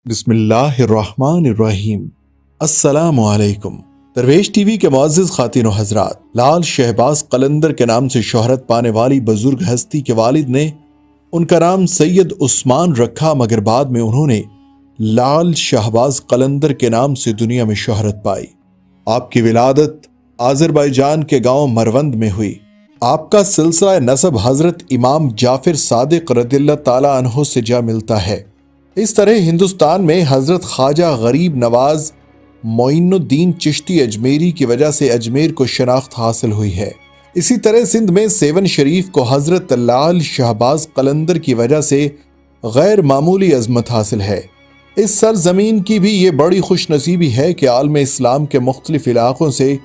بسم اللہ الرحمن الرحیم۔ السلام علیکم۔ درویش ٹی وی کے معزز خواتین و حضرات، لال شہباز قلندر کے نام سے شہرت پانے والی بزرگ ہستی کے والد نے ان کا نام سید عثمان رکھا، مگر بعد میں انہوں نے لال شہباز قلندر کے نام سے دنیا میں شہرت پائی۔ آپ کی ولادت آذربائیجان کے گاؤں مروند میں ہوئی۔ آپ کا سلسلہ نسب حضرت امام جعفر صادق رضی اللہ تعالیٰ عنہ سے جا ملتا ہے۔ اس طرح ہندوستان میں حضرت خواجہ غریب نواز معین الدین چشتی اجمیری کی وجہ سے اجمیر کو شناخت حاصل ہوئی ہے۔ اسی طرح سندھ میں سیون شریف کو حضرت لال شہباز قلندر کی وجہ سے غیر معمولی عظمت حاصل ہے۔ اس سرزمین کی بھی یہ بڑی خوش نصیبی ہے کہ عالم اسلام کے مختلف علاقوں سے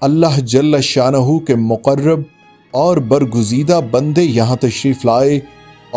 اللہ جل شانہ کے مقرب اور برگزیدہ بندے یہاں تشریف لائے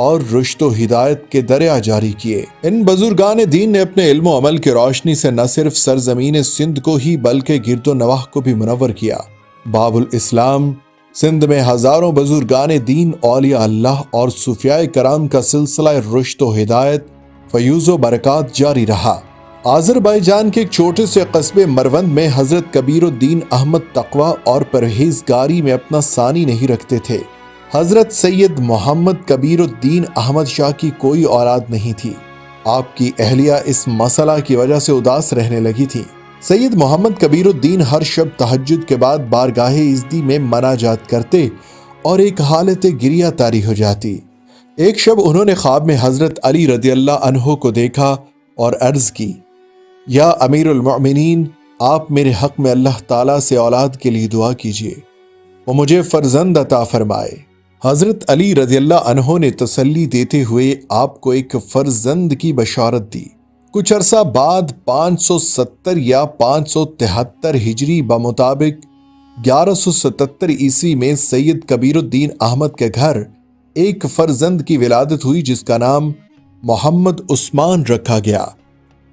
اور رشد و ہدایت کے دریا جاری کیے۔ ان بزرگان دین نے اپنے علم و عمل کی روشنی سے نہ صرف سرزمین سندھ کو ہی بلکہ گرد و نواح کو بھی منور کیا۔ باب الاسلام سندھ میں ہزاروں بزرگان دین، اولیاء اللہ اور صوفیاء کرام کا سلسلہ رشد و ہدایت، فیوز و برکات جاری رہا۔ آذربائیجان کے ایک چھوٹے سے قصبے مروند میں حضرت کبیر الدین احمد تقوی اور پرہیزگاری میں اپنا ثانی نہیں رکھتے تھے۔ حضرت سید محمد کبیر الدین احمد شاہ کی کوئی اولاد نہیں تھی۔ آپ کی اہلیہ اس مسئلہ کی وجہ سے اداس رہنے لگی تھی۔ سید محمد کبیر الدین ہر شب تہجد کے بعد بارگاہ ازدی میں مناجات کرتے اور ایک حالت گریہ طاری ہو جاتی۔ ایک شب انہوں نے خواب میں حضرت علی رضی اللہ عنہ کو دیکھا اور عرض کی، یا امیر المؤمنین، آپ میرے حق میں اللہ تعالیٰ سے اولاد کے لیے دعا کیجیے، وہ مجھے فرزند عطا فرمائے۔ حضرت علی رضی اللہ عنہ نے تسلی دیتے ہوئے آپ کو ایک فرزند کی بشارت دی۔ کچھ عرصہ بعد 570 یا 573 ہجری بمطابق 1177 عیسوی میں سید کبیر الدین احمد کے گھر ایک فرزند کی ولادت ہوئی جس کا نام محمد عثمان رکھا گیا۔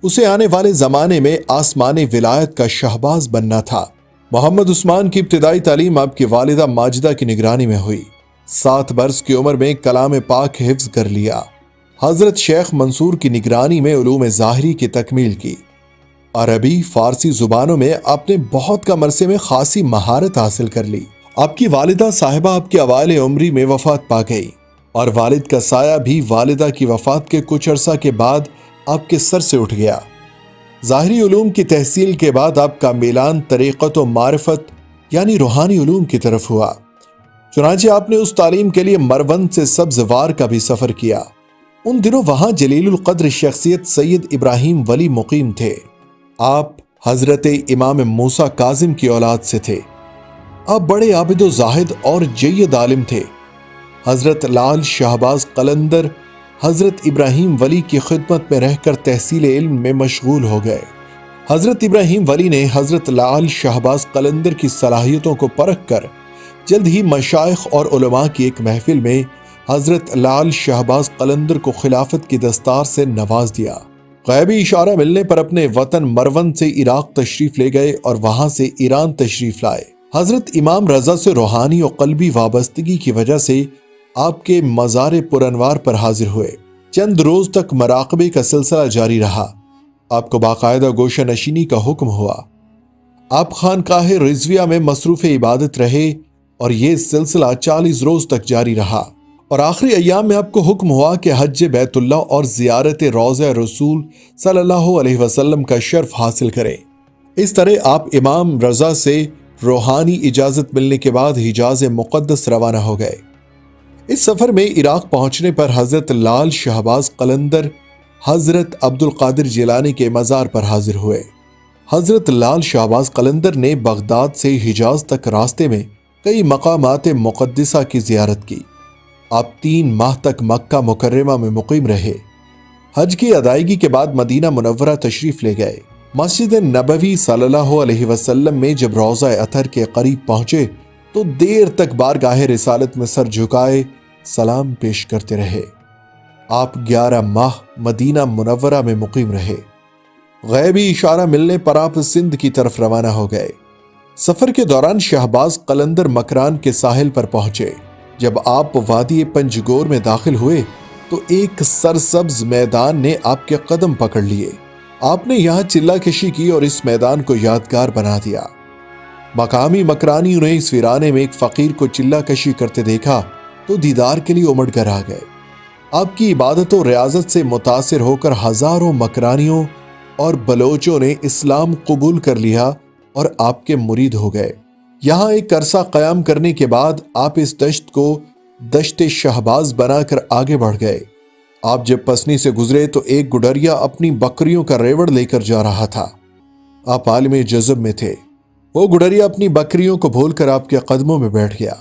اسے آنے والے زمانے میں آسمان ولایت کا شہباز بننا تھا۔ محمد عثمان کی ابتدائی تعلیم آپ کی والدہ ماجدہ کی نگرانی میں ہوئی۔ 7 برس کی عمر میں کلام پاک حفظ کر لیا۔ حضرت شیخ منصور کی نگرانی میں علوم ظاہری کی تکمیل کی۔ عربی، فارسی زبانوں میں آپ نے بہت کم عرصے میں خاصی مہارت حاصل کر لی۔ آپ کی والدہ صاحبہ آپ کی اوائل عمری میں وفات پا گئی اور والد کا سایہ بھی والدہ کی وفات کے کچھ عرصہ کے بعد آپ کے سر سے اٹھ گیا۔ ظاہری علوم کی تحصیل کے بعد آپ کا میلان طریقت و معرفت یعنی روحانی علوم کی طرف ہوا۔ چنانچہ آپ نے اس تعلیم کے لیے مروند سے سبزوار کا بھی سفر کیا۔ ان دنوں وہاں جلیل القدر شخصیت سید ابراہیم ولی مقیم تھے۔ آپ حضرت امام موسیٰ کاظم کی اولاد سے تھے۔ آپ بڑے عابد و زاہد اور جید عالم تھے۔ حضرت لال شہباز قلندر حضرت ابراہیم ولی کی خدمت میں رہ کر تحصیل علم میں مشغول ہو گئے۔ حضرت ابراہیم ولی نے حضرت لال شہباز قلندر کی صلاحیتوں کو پرکھ کر جلد ہی مشائخ اور علماء کی ایک محفل میں حضرت لال شہباز قلندر کو خلافت کی دستار سے نواز دیا۔ غیبی اشارہ ملنے پر اپنے وطن مروند سے عراق تشریف لے گئے اور وہاں سے ایران تشریف لائے۔ حضرت امام رضا سے روحانی و قلبی وابستگی کی وجہ سے آپ کے مزار پرانوار پر حاضر ہوئے۔ چند روز تک مراقبے کا سلسلہ جاری رہا۔ آپ کو باقاعدہ گوشہ نشینی کا حکم ہوا۔ آپ خانقاہ رضویہ میں مصروف عبادت رہے اور یہ سلسلہ 40 روز تک جاری رہا، اور آخری ایام میں آپ کو حکم ہوا کہ حج بیت اللہ اور زیارت روضہ رسول صلی اللہ علیہ وسلم کا شرف حاصل کریں۔ اس طرح آپ امام رضا سے روحانی اجازت ملنے کے بعد حجاز مقدس روانہ ہو گئے۔ اس سفر میں عراق پہنچنے پر حضرت لال شہباز قلندر حضرت عبد القادر جیلانی کے مزار پر حاضر ہوئے۔ حضرت لال شہباز قلندر نے بغداد سے حجاز تک راستے میں کئی مقامات مقدسہ کی زیارت کی۔ آپ 3 ماہ تک مکہ مکرمہ میں مقیم رہے۔ حج کی ادائیگی کے بعد مدینہ منورہ تشریف لے گئے۔ مسجد نبوی صلی اللہ علیہ وسلم میں جب روضہ اطہر کے قریب پہنچے تو دیر تک بارگاہ رسالت میں سر جھکائے سلام پیش کرتے رہے۔ آپ 11 ماہ مدینہ منورہ میں مقیم رہے۔ غیبی اشارہ ملنے پر آپ سندھ کی طرف روانہ ہو گئے۔ سفر کے دوران شہباز قلندر مکران کے ساحل پر پہنچے۔ جب آپ وادی پنجگور میں داخل ہوئے تو ایک سرسبز میدان نے آپ کے قدم پکڑ لیے۔ آپ نے یہاں چلہ کشی کی اور اس میدان کو یادگار بنا دیا۔ مقامی مکرانیوں نے اس ویرانے میں ایک فقیر کو چلہ کشی کرتے دیکھا تو دیدار کے لیے امڑ کر آ گئے۔ آپ کی عبادت و ریاضت سے متاثر ہو کر ہزاروں مکرانیوں اور بلوچوں نے اسلام قبول کر لیا اور آپ کے مرید ہو گئے۔ یہاں ایک عرصہ قیام کرنے کے بعد آپ اس دشت کو دشت شہباز بنا کر آگے بڑھ گئے۔ آپ جب پسنی سے گزرے تو ایک گڈریا اپنی بکریوں کا ریوڑ لے کر جا رہا تھا۔ آپ عالم جذب میں تھے۔ وہ گڈریا اپنی بکریوں کو بھول کر آپ کے قدموں میں بیٹھ گیا۔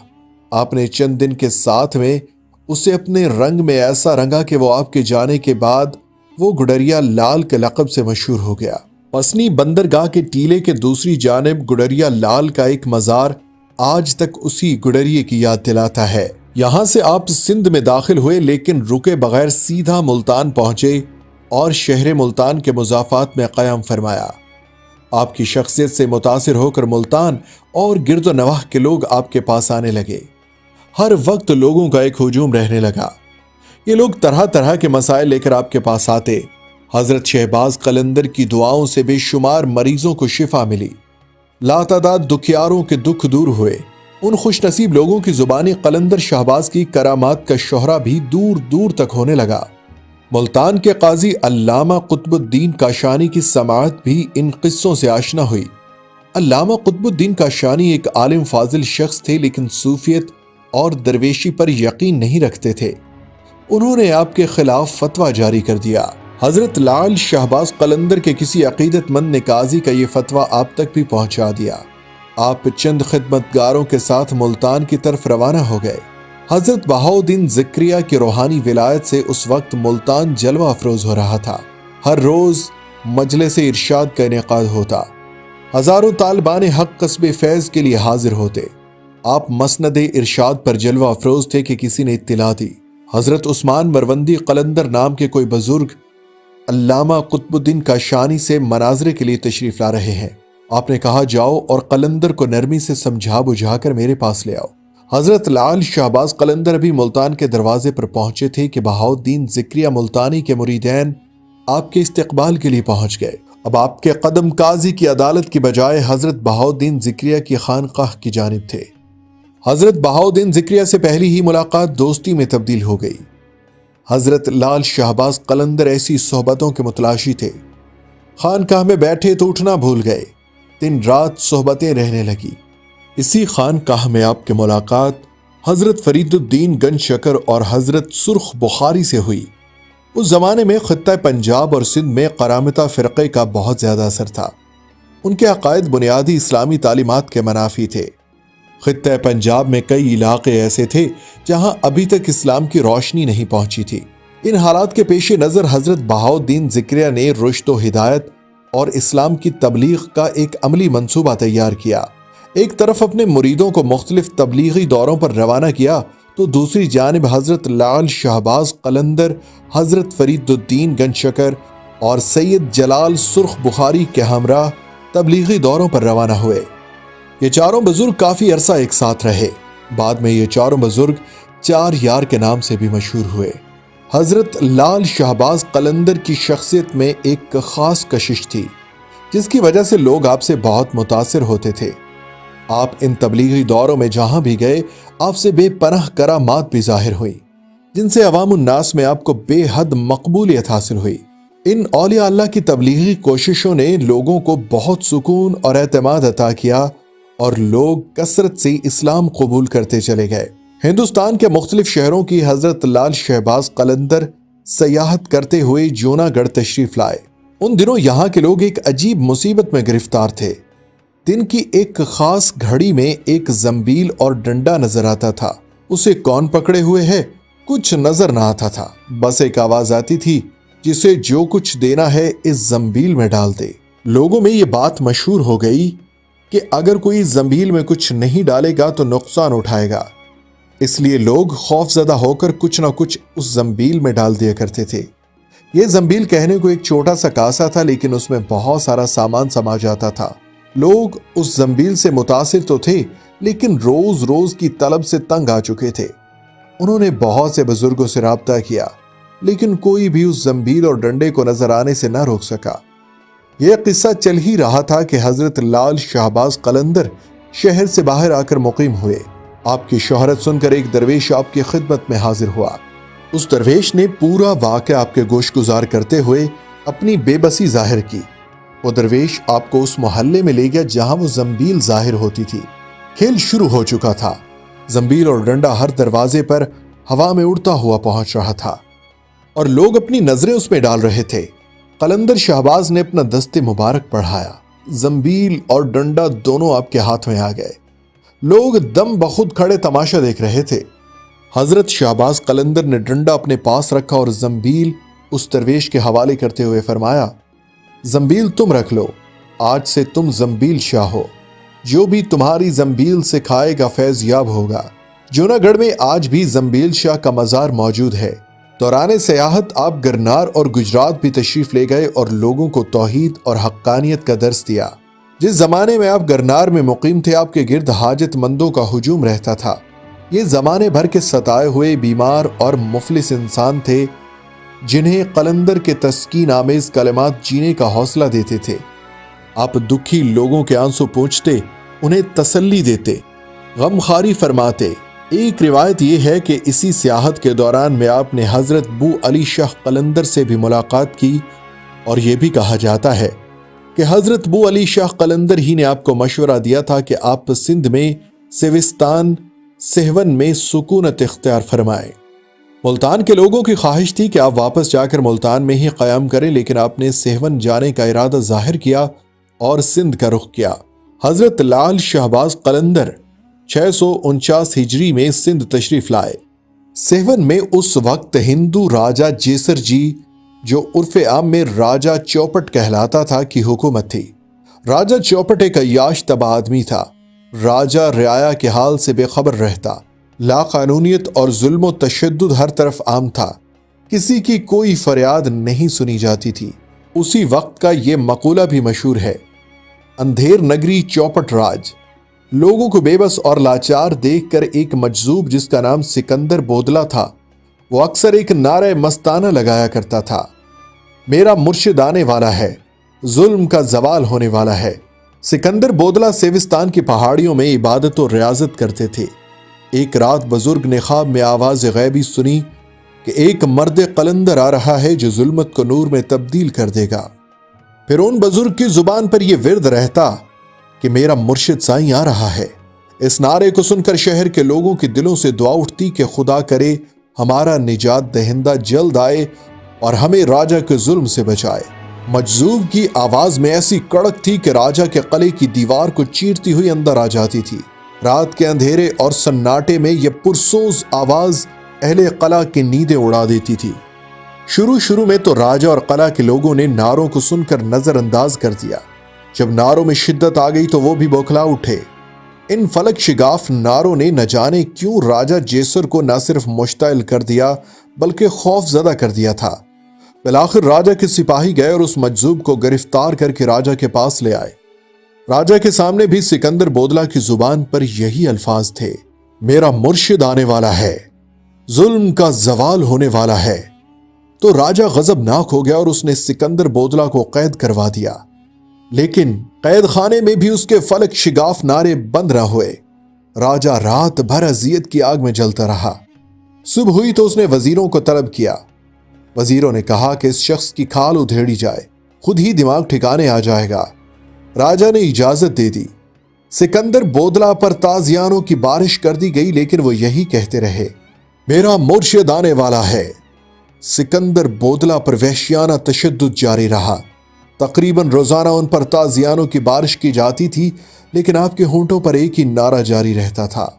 آپ نے چند دن کے ساتھ میں اسے اپنے رنگ میں ایسا رنگا کہ وہ آپ کے جانے کے بعد وہ گڈریا لال کے لقب سے مشہور ہو گیا۔ پسنی بندرگاہ کے ٹیلے کے دوسری جانب گڈریا لال کا ایک مزار آج تک اسی گڈریے کی یاد دلاتا ہے۔ یہاں سے آپ سندھ میں داخل ہوئے لیکن رکے بغیر سیدھا ملتان پہنچے اور شہر ملتان کے مضافات میں قیام فرمایا۔ آپ کی شخصیت سے متاثر ہو کر ملتان اور گرد و نواح کے لوگ آپ کے پاس آنے لگے۔ ہر وقت لوگوں کا ایک ہجوم رہنے لگا۔ یہ لوگ طرح طرح کے مسائل لے کر آپ کے پاس آتے۔ حضرت شہباز قلندر کی دعاؤں سے بے شمار مریضوں کو شفا ملی۔ لاتعداد دکھیاروں کے دکھ دور ہوئے۔ ان خوش نصیب لوگوں کی زبانی قلندر شہباز کی کرامات کا شہرہ بھی دور دور تک ہونے لگا۔ ملتان کے قاضی علامہ قطب الدین کاشانی کی سماعت بھی ان قصوں سے آشنا ہوئی۔ علامہ قطب الدین کاشانی ایک عالم فاضل شخص تھے لیکن صوفیت اور درویشی پر یقین نہیں رکھتے تھے۔ انہوں نے آپ کے خلاف فتویٰ جاری کر دیا۔ حضرت لال شہباز قلندر کے کسی عقیدت مند نے قاضی کا یہ فتویٰ آپ تک بھی پہنچا دیا۔ آپ چند خدمتگاروں کے ساتھ ملتان کی طرف روانہ ہو گئے۔ حضرت بہاؤالدین ذکریہ کی روحانی ولایت سے اس وقت ملتان جلوہ افروز ہو رہا تھا۔ ہر روز مجلس ارشاد کا انعقاد ہوتا۔ ہزاروں طالبان حق قصب فیض کے لیے حاضر ہوتے۔ آپ مسند ارشاد پر جلوہ افروز تھے کہ کسی نے اطلاع دی حضرت عثمان مروندی قلندر نام کے کوئی بزرگ علامہ قطب الدین کاشانی سے مناظرے کے لیے تشریف لا رہے ہیں۔ آپ نے کہا جاؤ اور قلندر کو نرمی سے سمجھا بجھا کر میرے پاس لے آؤ۔ حضرت لال شہباز قلندر بھی ملتان کے دروازے پر پہنچے تھے کہ بہاؤالدین ذکریہ ملتانی کے مریدین آپ کے استقبال کے لیے پہنچ گئے۔ اب آپ کے قدم قاضی کی عدالت کی بجائے حضرت بہاؤالدین ذکریہ کی خانقاہ کی جانب تھے۔ حضرت بہاؤالدین ذکریہ سے پہلی ہی ملاقات دوستی میں تبدیل ہو گئی۔ حضرت لال شہباز قلندر ایسی صحبتوں کے متلاشی تھے۔ خانقاہ میں بیٹھے تو اٹھنا بھول گئے۔ دن رات صحبتیں رہنے لگی۔ اسی خانقاہ میں آپ کی ملاقات حضرت فرید الدین گنج شکر اور حضرت سرخ بخاری سے ہوئی۔ اس زمانے میں خطہ پنجاب اور سندھ میں قرامطہ فرقے کا بہت زیادہ اثر تھا۔ ان کے عقائد بنیادی اسلامی تعلیمات کے منافی تھے۔ خطہ پنجاب میں کئی علاقے ایسے تھے جہاں ابھی تک اسلام کی روشنی نہیں پہنچی تھی۔ ان حالات کے پیش نظر حضرت بہاؤالدین ذکریہ نے رشد و ہدایت اور اسلام کی تبلیغ کا ایک عملی منصوبہ تیار کیا۔ ایک طرف اپنے مریدوں کو مختلف تبلیغی دوروں پر روانہ کیا تو دوسری جانب حضرت لال شہباز قلندر، حضرت فرید الدین گنج شکر اور سید جلال سرخ بخاری کے ہمراہ تبلیغی دوروں پر روانہ ہوئے۔ یہ چاروں بزرگ کافی عرصہ ایک ساتھ رہے۔ بعد میں یہ چاروں بزرگ چار یار کے نام سے بھی مشہور ہوئے۔ حضرت لال شہباز قلندر کی شخصیت میں ایک خاص کشش تھی جس کی وجہ سے لوگ آپ سے بہت متاثر ہوتے تھے۔ آپ ان تبلیغی دوروں میں جہاں بھی گئے آپ سے بے پناہ کرامات بھی ظاہر ہوئی جن سے عوام الناس میں آپ کو بے حد مقبولیت حاصل ہوئی۔ ان اولیاء اللہ کی تبلیغی کوششوں نے لوگوں کو بہت سکون اور اعتماد عطا کیا اور لوگ کثرت سے اسلام قبول کرتے چلے گئے۔ ہندوستان کے مختلف شہروں کی حضرت لال شہباز قلندر سیاحت کرتے ہوئے جوناگڑھ تشریف لائے۔ ان دنوں یہاں کے لوگ ایک عجیب مصیبت میں گرفتار تھے۔ دن کی ایک خاص گھڑی میں ایک زنبیل اور ڈنڈا نظر آتا تھا۔ اسے کون پکڑے ہوئے ہے کچھ نظر نہ آتا تھا، بس ایک آواز آتی تھی جسے جو کچھ دینا ہے اس زنبیل میں ڈال دے۔ لوگوں میں یہ بات مشہور ہو گئی کہ اگر کوئی زنبیل میں کچھ نہیں ڈالے گا تو نقصان اٹھائے گا، اس لیے لوگ خوف زدہ ہو کر کچھ نہ کچھ اس زنبیل میں ڈال دیا کرتے تھے۔ یہ زنبیل کہنے کو ایک چھوٹا سا کاسا تھا لیکن اس میں بہت سارا سامان سما جاتا تھا۔ لوگ اس زنبیل سے متاثر تو تھے لیکن روز روز کی طلب سے تنگ آ چکے تھے۔ انہوں نے بہت سے بزرگوں سے رابطہ کیا لیکن کوئی بھی اس زنبیل اور ڈنڈے کو نظر آنے سے نہ روک سکا۔ یہ قصہ چل ہی رہا تھا کہ حضرت لال شہباز قلندر شہر سے باہر آ کر مقیم ہوئے۔ آپ کی شہرت سن کر ایک درویش آپ کی خدمت میں حاضر ہوا۔ اس درویش نے پورا واقعہ آپ کے گوش گزار کرتے ہوئے اپنی بے بسی ظاہر کی۔ وہ درویش آپ کو اس محلے میں لے گیا جہاں وہ زنبیل ظاہر ہوتی تھی۔ کھیل شروع ہو چکا تھا۔ زنبیل اور ڈنڈا ہر دروازے پر ہوا میں اڑتا ہوا پہنچ رہا تھا اور لوگ اپنی نظریں اس میں ڈال رہے تھے۔ قلندر شہباز نے اپنا دست مبارک بڑھایا۔ زنبیل اور ڈنڈا دونوں آپ کے ہاتھ میں آ گئے۔ لوگ دم بخود کھڑے تماشا دیکھ رہے تھے۔ حضرت شہباز قلندر نے ڈنڈا اپنے پاس رکھا اور زنبیل اس درویش کے حوالے کرتے ہوئے فرمایا، زنبیل تم رکھ لو، آج سے تم زنبیل شاہ ہو۔ جو بھی تمہاری زنبیل سے کھائے گا فیض یاب ہوگا۔ جوناگڑھ میں آج بھی زنبیل شاہ کا مزار موجود ہے۔ دوران سیاحت آپ گرنار اور گجرات بھی تشریف لے گئے اور لوگوں کو توحید اور حقانیت کا درس دیا۔ جس زمانے میں آپ گرنار میں مقیم تھے، آپ کے گرد حاجت مندوں کا ہجوم رہتا تھا۔ یہ زمانے بھر کے ستائے ہوئے بیمار اور مفلس انسان تھے جنہیں قلندر کے تسکین آمیز کلمات جینے کا حوصلہ دیتے تھے۔ آپ دکھی لوگوں کے آنسو پوچھتے، انہیں تسلی دیتے، غمخواری فرماتے۔ ایک روایت یہ ہے کہ اسی سیاحت کے دوران میں آپ نے حضرت بو علی شاہ قلندر سے بھی ملاقات کی اور یہ بھی کہا جاتا ہے کہ حضرت بو علی شاہ قلندر ہی نے آپ کو مشورہ دیا تھا کہ آپ سندھ میں سیوستان سہون میں سکونت اختیار فرمائیں۔ ملتان کے لوگوں کی خواہش تھی کہ آپ واپس جا کر ملتان میں ہی قیام کریں، لیکن آپ نے سہون جانے کا ارادہ ظاہر کیا اور سندھ کا رخ کیا۔ حضرت لال شہباز قلندر 649 ہجری میں سندھ تشریف لائے۔ سہون میں اس وقت ہندو راجہ جیسر جی، جو عرف عام میں راجہ چوپٹ کہلاتا تھا، کی حکومت تھی۔ راجہ چوپٹ ایک عیاش طبع آدمی تھا۔ راجہ رعایا کے حال سے بے خبر رہتا۔ لا قانونیت اور ظلم و تشدد ہر طرف عام تھا۔ کسی کی کوئی فریاد نہیں سنی جاتی تھی۔ اسی وقت کا یہ مقولہ بھی مشہور ہے، اندھیر نگری چوپٹ راج۔ لوگوں کو بے بس اور لاچار دیکھ کر ایک مجذوب جس کا نام سکندر بودلا تھا، وہ اکثر ایک نعرہ مستانہ لگایا کرتا تھا، میرا مرشد آنے والا ہے، ظلم کا زوال ہونے والا ہے۔ سکندر بودلا سیوستان کی پہاڑیوں میں عبادت و ریاضت کرتے تھے۔ ایک رات بزرگ نے خواب میں آواز غیبی سنی کہ ایک مرد قلندر آ رہا ہے جو ظلمت کو نور میں تبدیل کر دے گا۔ پھر ان بزرگ کی زبان پر یہ ورد رہتا کہ میرا مرشد سائیں آ رہا ہے۔ اس نعرے کو سن کر شہر کے لوگوں کے دلوں سے دعا اٹھتی کہ خدا کرے ہمارا نجات دہندہ جلد آئے اور ہمیں راجہ کے ظلم سے بچائے۔ مجذوب کی آواز میں ایسی کڑک تھی کہ راجہ کے قلعے کی دیوار کو چیرتی ہوئی اندر آ جاتی تھی۔ رات کے اندھیرے اور سناٹے میں یہ پرسوز آواز اہل قلعہ کی نیندیں اڑا دیتی تھی۔ شروع میں تو راجہ اور قلعہ کے لوگوں نے نعروں کو سن کر نظر انداز کر دیا۔ جب نعروں میں شدت آ گئی تو وہ بھی بوکھلا اٹھے۔ ان فلک شگاف نعروں نے نہ جانے کیوں راجہ جیسر کو نہ صرف مشتعل کر دیا بلکہ خوف زدہ کر دیا تھا۔ بالآخر راجہ کے سپاہی گئے اور اس مجذوب کو گرفتار کر کے راجہ کے پاس لے آئے۔ راجہ کے سامنے بھی سکندر بودلا کی زبان پر یہی الفاظ تھے، میرا مرشد آنے والا ہے، ظلم کا زوال ہونے والا ہے۔ تو راجہ غضبناک ہو گیا اور اس نے سکندر بودلا کو قید کروا دیا، لیکن قید خانے میں بھی اس کے فلک شگاف نعرے بند نہ ہوئے۔ راجہ رات بھر اذیت کی آگ میں جلتا رہا۔ صبح ہوئی تو اس نے وزیروں کو طلب کیا۔ وزیروں نے کہا کہ اس شخص کی کھال ادھیڑی جائے، خود ہی دماغ ٹھکانے آ جائے گا۔ راجہ نے اجازت دے دی۔ سکندر بودلا پر تازیانوں کی بارش کر دی گئی، لیکن وہ یہی کہتے رہے، میرا مرشد آنے والا ہے۔ سکندر بودلا پر وحشیانہ تشدد جاری رہا۔ تقریباً روزانہ ان پر تازیانوں کی بارش کی جاتی تھی، لیکن آپ کے ہونٹوں پر ایک ہی نعرہ جاری رہتا تھا۔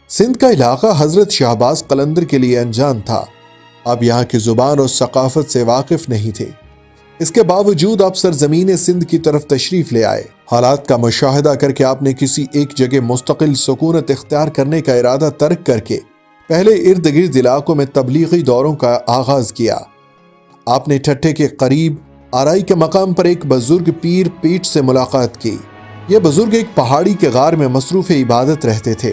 سندھ کا علاقہ حضرت شہباز قلندر کے لیے انجان تھا۔ آپ یہاں کی زبان اور ثقافت سے واقف نہیں تھے۔ اس کے باوجود آپ سرزمین سندھ کی طرف تشریف لے آئے۔ حالات کا مشاہدہ کر کے آپ نے کسی ایک جگہ مستقل سکونت اختیار کرنے کا ارادہ ترک کر کے پہلے ارد گرد علاقوں میں تبلیغی دوروں کا آغاز کیا۔ آپ نے ٹھٹھے کے قریب آرائی کے مقام پر ایک بزرگ پیر پیٹ سے ملاقات کی۔ یہ بزرگ ایک پہاڑی کے غار میں مصروف عبادت رہتے تھے۔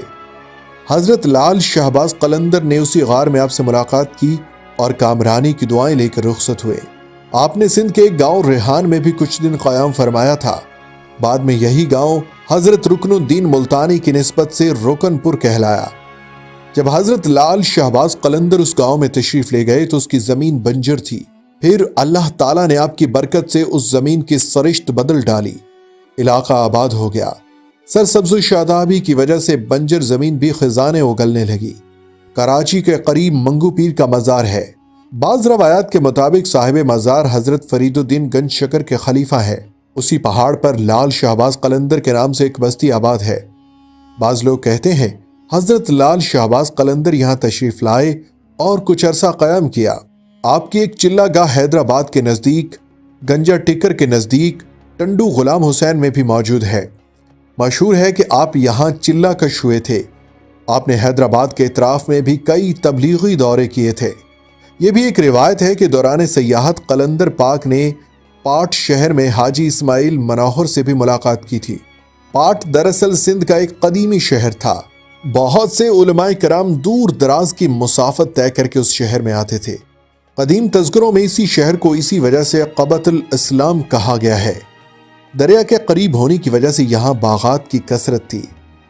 حضرت لال شہباز قلندر نے اسی غار میں آپ سے ملاقات کی اور کامرانی کی دعائیں لے کر رخصت ہوئے۔ آپ نے سندھ کے ایک گاؤں ریحان میں بھی کچھ دن قیام فرمایا تھا۔ بعد میں یہی گاؤں حضرت رکن الدین ملتانی کی نسبت سے رکن پور کہلایا۔ جب حضرت لال شہباز قلندر اس گاؤں میں تشریف لے گئے تو اس کی زمین بنجر تھی۔ پھر اللہ تعالیٰ نے آپ کی برکت سے اس زمین کی سرشت بدل ڈالی، علاقہ آباد ہو گیا۔ سرسبز و شادابی کی وجہ سے بنجر زمین بھی خزانے اگلنے لگی۔ کراچی کے قریب منگو پیر کا مزار ہے۔ بعض روایات کے مطابق صاحب مزار حضرت فرید الدین گنج شکر کے خلیفہ ہے۔ اسی پہاڑ پر لال شہباز قلندر کے نام سے ایک بستی آباد ہے۔ بعض لوگ کہتے ہیں حضرت لال شہباز قلندر یہاں تشریف لائے اور کچھ عرصہ قیام کیا۔ آپ کی ایک چلہ گاہ حیدرآباد کے نزدیک، گنجا ٹکر کے نزدیک، ٹنڈو غلام حسین میں بھی موجود ہے۔ مشہور ہے کہ آپ یہاں چلہ کش ہوئے تھے۔ آپ نے حیدرآباد کے اطراف میں بھی کئی تبلیغی دورے کیے تھے۔ یہ بھی ایک روایت ہے کہ دوران سیاحت قلندر پاک نے پاٹ شہر میں حاجی اسماعیل منوہر سے بھی ملاقات کی تھی۔ پاٹ دراصل سندھ کا ایک قدیمی شہر تھا۔ بہت سے علماء کرام دور دراز کی مسافت طے کر کے اس شہر میں آتے تھے۔ قدیم تذکروں میں اسی شہر کو اسی وجہ سے قبۃ الاسلام کہا گیا ہے۔ دریا کے قریب ہونے کی وجہ سے یہاں باغات کی کثرت تھی،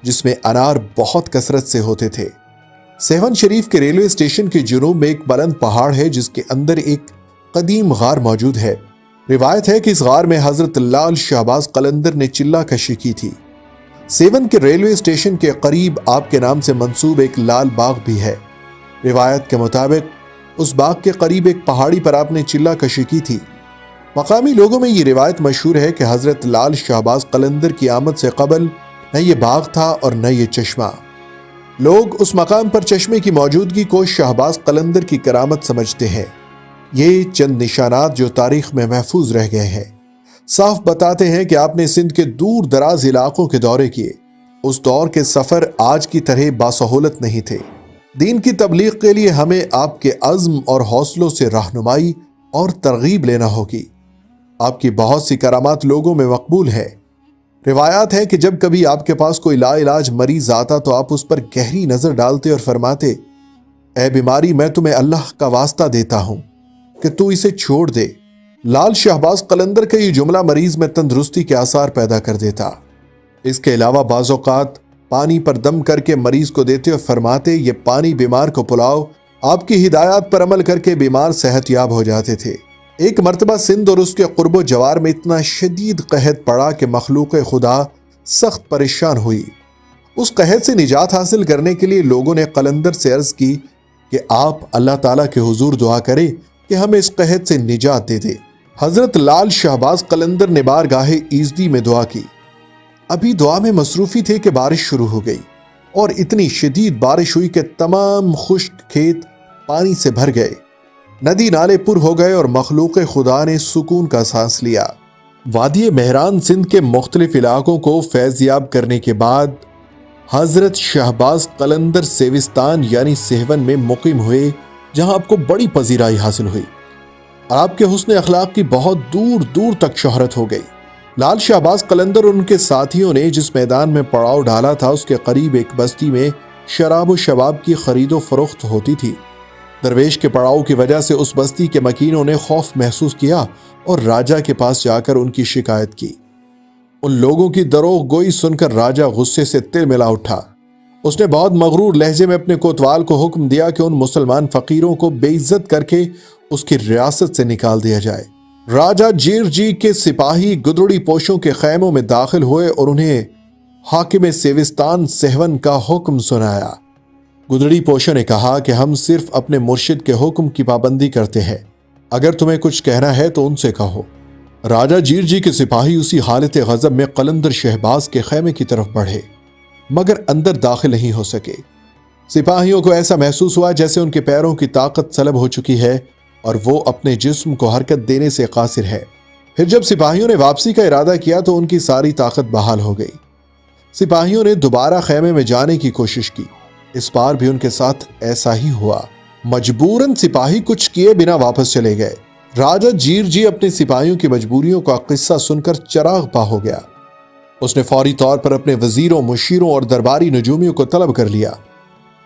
جس میں انار بہت کثرت سے ہوتے تھے۔ سیون شریف کے ریلوے اسٹیشن کے جنوب میں ایک بلند پہاڑ ہے جس کے اندر ایک قدیم غار موجود ہے۔ روایت ہے کہ اس غار میں حضرت لال شہباز قلندر نے چلہ کشی کی تھی۔ سیون کے ریلوے اسٹیشن کے قریب آپ کے نام سے منسوب ایک لال باغ بھی ہے۔ روایت کے مطابق اس باغ کے قریب ایک پہاڑی پر آپ نے چلہ کشی کی تھی۔ مقامی لوگوں میں یہ روایت مشہور ہے کہ حضرت لال شہباز قلندر کی آمد سے قبل نہ یہ باغ تھا اور نہ یہ چشمہ۔ لوگ اس مقام پر چشمے کی موجودگی کو شہباز قلندر کی کرامت سمجھتے ہیں۔ یہ چند نشانات جو تاریخ میں محفوظ رہ گئے ہیں صاف بتاتے ہیں کہ آپ نے سندھ کے دور دراز علاقوں کے دورے کیے۔ اس دور کے سفر آج کی طرح باسہولت نہیں تھے۔ دین کی تبلیغ کے لیے ہمیں آپ کے عزم اور حوصلوں سے رہنمائی اور ترغیب لینا ہوگی۔ آپ کی بہت سی کرامات لوگوں میں مقبول ہیں۔ روایات ہے کہ جب کبھی آپ کے پاس کوئی لا علاج مریض آتا تو آپ اس پر گہری نظر ڈالتے اور فرماتے، اے بیماری میں تمہیں اللہ کا واسطہ دیتا ہوں کہ تو اسے چھوڑ دے۔ لال شہباز قلندر کا یہ جملہ مریض میں تندرستی کے آثار پیدا کر دیتا۔ اس کے علاوہ بعض اوقات پانی پر دم کر کے مریض کو دیتے اور فرماتے، یہ پانی بیمار کو پلاؤ۔ آپ کی ہدایات پر عمل کر کے بیمار صحت یاب ہو جاتے تھے۔ ایک مرتبہ سندھ اور اس کے قرب و جوار میں اتنا شدید قحط پڑا کہ مخلوق خدا سخت پریشان ہوئی۔ اس قحط سے نجات حاصل کرنے کے لیے لوگوں نے قلندر سے عرض کی کہ آپ اللہ تعالیٰ کے حضور دعا کریں کہ ہمیں اس قحط سے نجات دے دے۔ حضرت لال شہباز قلندر نے بارگاہ ایزدی میں دعا کی۔ ابھی دعا میں مصروفی تھے کہ بارش شروع ہو گئی اور اتنی شدید بارش ہوئی کہ تمام خشک کھیت پانی سے بھر گئے، ندی نالے پر ہو گئے اور مخلوق خدا نے سکون کا سانس لیا۔ وادی مہران سندھ کے مختلف علاقوں کو فیض یاب کرنے کے بعد حضرت شہباز قلندر سیوستان یعنی سیون میں مقیم ہوئے، جہاں آپ کو بڑی پذیرائی حاصل ہوئی اور آپ کے حسن اخلاق کی بہت دور دور تک شہرت ہو گئی۔ لال شہباز قلندر اور ان کے ساتھیوں نے جس میدان میں پڑاؤ ڈالا تھا اس کے قریب ایک بستی میں شراب و شباب کی خرید و فروخت ہوتی تھی۔ درویش کے پڑاؤ کی وجہ سے اس بستی کے مکینوں نے خوف محسوس کیا اور راجہ کے پاس جا کر ان کی شکایت کی۔ ان لوگوں کی دروغ گوئی سن کر راجہ غصے سے تل ملا اٹھا۔ اس نے بہت مغرور لہجے میں اپنے کوتوال کو حکم دیا کہ ان مسلمان فقیروں کو بے عزت کر کے اس کی ریاست سے نکال دیا جائے۔ راجہ جیر جی کے سپاہی گدڑی پوشوں کے خیموں میں داخل ہوئے اور انہیں حاکم سیوستان سیون کا حکم سنایا۔ گدڑی پوشوں نے کہا کہ ہم صرف اپنے مرشد کے حکم کی پابندی کرتے ہیں، اگر تمہیں کچھ کہنا ہے تو ان سے کہو۔ راجہ جیر جی کے سپاہی اسی حالت غضب میں قلندر شہباز کے خیمے کی طرف بڑھے، مگر اندر داخل نہیں ہو سکے۔ سپاہیوں کو ایسا محسوس ہوا جیسے ان کے پیروں کی طاقت سلب ہو چکی ہے اور وہ اپنے جسم کو حرکت دینے سے قاصر ہے۔ پھر جب سپاہیوں نے واپسی کا ارادہ کیا تو ان کی ساری طاقت بحال ہو گئی۔ سپاہیوں نے دوبارہ خیمے میں جانے کی کوشش کی، اس بار بھی ان کے ساتھ ایسا ہی ہوا۔ مجبوراً سپاہی کچھ کیے بنا واپس چلے گئے۔ راجہ جیر جی اپنے سپاہیوں کی مجبوریوں کا قصہ سن کر چراغ پا ہو گیا۔ اس نے فوری طور پر اپنے وزیروں، مشیروں اور درباری نجومیوں کو طلب کر لیا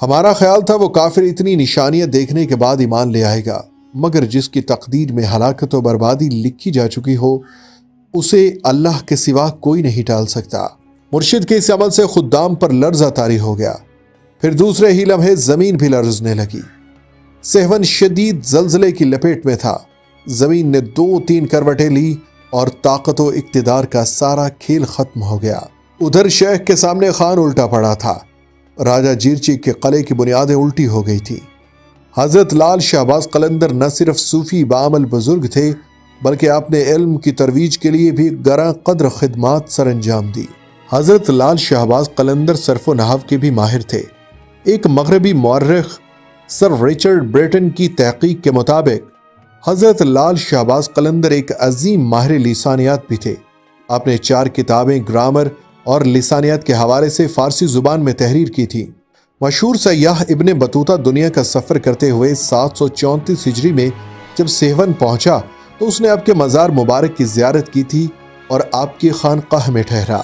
ہمارا خیال تھا وہ کافر اتنی نشانیاں دیکھنے کے بعد ایمان لے آئے گا، مگر جس کی تقدیر میں ہلاکت و بربادی لکھی جا چکی ہو اسے اللہ کے سوا کوئی نہیں ٹال سکتا۔ مرشد کے اس عمل سے خدام پر لرزہ طاری ہو گیا۔ پھر دوسرے ہی لمحے زمین بھی لرزنے لگی۔ سہون شدید زلزلے کی لپیٹ میں تھا۔ زمین نے 2-3 کروٹیں لی اور طاقت و اقتدار کا سارا کھیل ختم ہو گیا۔ ادھر شیخ کے سامنے خان الٹا پڑا تھا۔ راجہ جیرچی کے قلعے کی بنیادیں الٹی ہو گئی تھی۔ حضرت لال شہباز قلندر نہ صرف صوفی بعمل بزرگ تھے بلکہ آپ نے علم کی ترویج کے لیے بھی گراں قدر خدمات سر انجام دی۔ حضرت لال شہباز قلندر صرف و نحو کے بھی ماہر تھے۔ ایک مغربی مورخ سر رچرڈ برٹن کی تحقیق کے مطابق حضرت لال شہباز قلندر ایک عظیم ماہر لسانیات بھی تھے۔ آپ نے 4 کتابیں گرامر اور لسانیات کے حوالے سے فارسی زبان میں تحریر کی تھی۔ مشہور سیاح ابن بطوطہ دنیا کا سفر کرتے ہوئے 734 ہجری میں جب سیون پہنچا تو اس نے آپ کے مزار مبارک کی زیارت کی تھی اور آپ کی خانقاہ میں ٹھہرا۔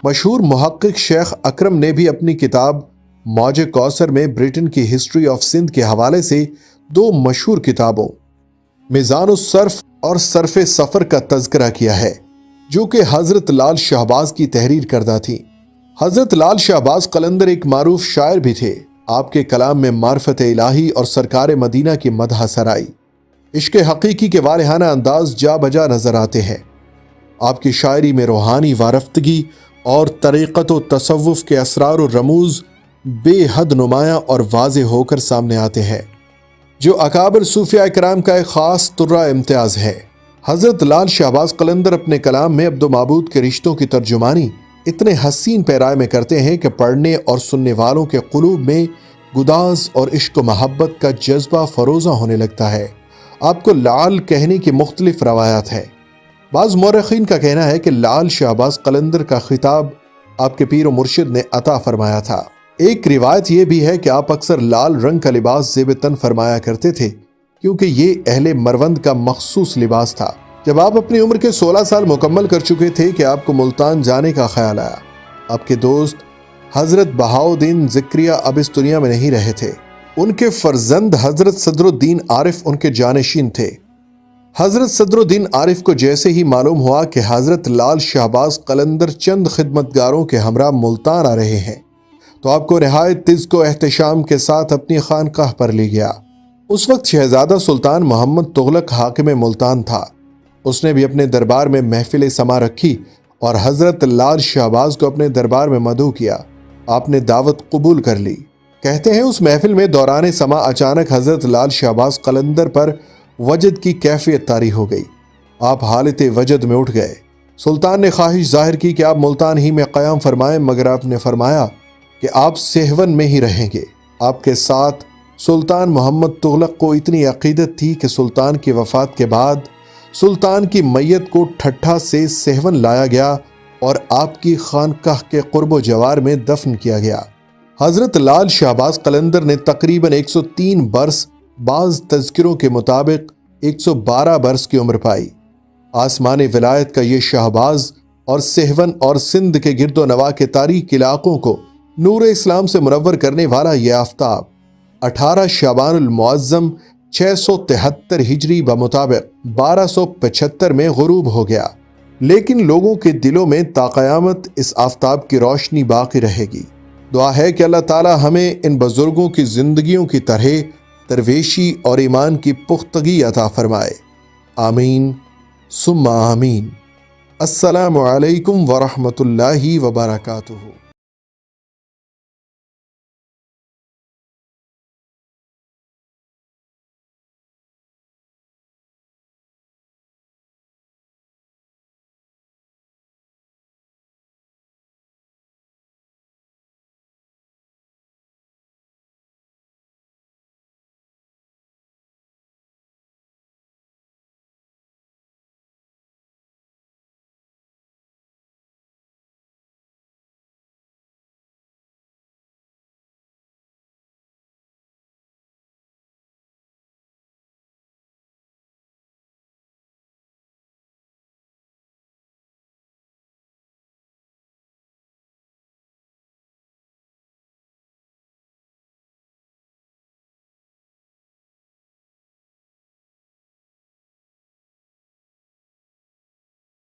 مشہور محقق شیخ اکرم نے بھی اپنی کتاب موج کوثر میں برٹن کی ہسٹری آف سندھ کے حوالے سے 2 مشہور کتابوں میزان الصرف اور صرف سفر کا تذکرہ کیا ہے، جو کہ حضرت لال شہباز کی تحریر کردہ تھی۔ حضرت لال شہباز قلندر ایک معروف شاعر بھی تھے۔ آپ کے کلام میں معرفت الہی اور سرکار مدینہ کی مدح سرائی، عشق حقیقی کے والہانہ انداز جا بجا نظر آتے ہیں۔ آپ کی شاعری میں روحانی وارفتگی اور طریقت و تصوف کے اسرار و رموز بے حد نمایاں اور واضح ہو کر سامنے آتے ہیں، جو اکابر صوفیاء کرام کا ایک خاص طرہ امتیاز ہے۔ حضرت لال شہباز قلندر اپنے کلام میں عبد و معبود کے رشتوں کی ترجمانی اتنے حسین پیرائے میں کرتے ہیں کہ پڑھنے اور سننے والوں کے قلوب میں گداز اور عشق و محبت کا جذبہ فروزہ ہونے لگتا ہے۔ آپ کو لال کہنے کی مختلف روایات ہیں۔ بعض مورخین کا کہنا ہے کہ لال شہباز قلندر کا خطاب آپ کے پیر و مرشد نے عطا فرمایا تھا۔ ایک روایت یہ بھی ہے کہ آپ اکثر لال رنگ کا لباس زیب تن فرمایا کرتے تھے، کیونکہ یہ اہل مروند کا مخصوص لباس تھا۔ جب آپ اپنی عمر کے 16 سال مکمل کر چکے تھے کہ آپ کو ملتان جانے کا خیال آیا۔ آپ کے دوست حضرت بہاؤالدین ذکریہ اب اس دنیا میں نہیں رہے تھے۔ ان کے فرزند حضرت صدر الدین عارف ان کے جانشین تھے۔ حضرت صدر الدین عارف کو جیسے ہی معلوم ہوا کہ حضرت لال شہباز قلندر چند خدمتگاروں کے ہمراہ ملتان آ رہے ہیں، تو آپ کو نہایت تذک و احتشام کے ساتھ اپنی خانقاہ پر لے گیا۔ اس وقت شہزادہ سلطان محمد تغلق حاکم ملتان تھا۔ اس نے بھی اپنے دربار میں محفل سما رکھی اور حضرت لال شہباز کو اپنے دربار میں مدعو کیا۔ آپ نے دعوت قبول کر لی۔ کہتے ہیں اس محفل میں دوران سما اچانک حضرت لال شہباز قلندر پر وجد کی کیفیت طاری ہو گئی۔ آپ حالت وجد میں اٹھ گئے۔ سلطان نے خواہش ظاہر کی کہ آپ ملتان ہی میں قیام فرمائیں، مگر آپ نے فرمایا کہ آپ سہون میں ہی رہیں گے۔ آپ کے ساتھ سلطان محمد تغلق کو اتنی عقیدت تھی کہ سلطان کی وفات کے بعد سلطان کی میت کو ٹھٹھا سے سہون لایا گیا اور آپ کی خانقاہ کے قرب و جوار میں دفن کیا گیا۔ حضرت لال شہباز قلندر نے تقریباً 103 برس، بعض تذکروں کے مطابق 112 برس کی عمر پائی۔ آسمان ولایت کا یہ شہباز اور سہون اور سندھ کے گرد و نواح کے تاریک علاقوں کو نور اسلام سے منور کرنے والا یہ آفتاب 18 شعبان المعظم 673 ہجری بمطابق 1275 میں غروب ہو گیا، لیکن لوگوں کے دلوں میں تا قیامت اس آفتاب کی روشنی باقی رہے گی۔ دعا ہے کہ اللہ تعالی ہمیں ان بزرگوں کی زندگیوں کی طرح درویشی اور ایمان کی پختگی عطا فرمائے۔ آمین ثم آمین۔ السلام علیکم ورحمۃ اللہ وبرکاتہ۔